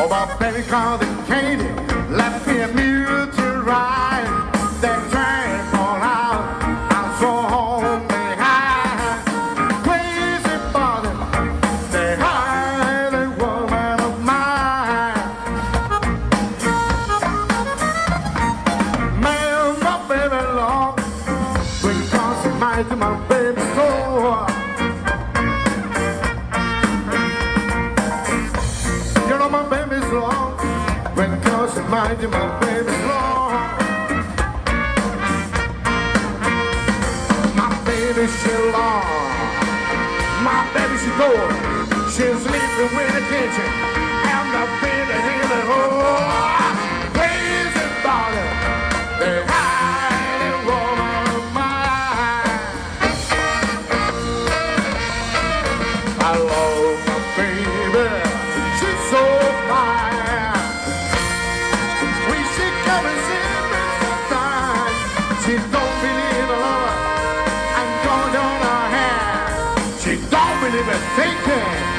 Oh, my baby called it Katy, left me a mule to ride. That train fall out, I'm so home behind. Crazy body, they hide a woman of mine. Man, my baby long, because it might do my baby so. You know my baby's long, because it might do my baby's long. My baby she long, my baby she good. She's sleeping in the kitchen, and the baby in the hole. Crazy body, they hide a woman of mine. I love my baby, she's so fine. When she come and see me sometimes, she don't believe in love, I'm going on her hand. She don't believe in thinking.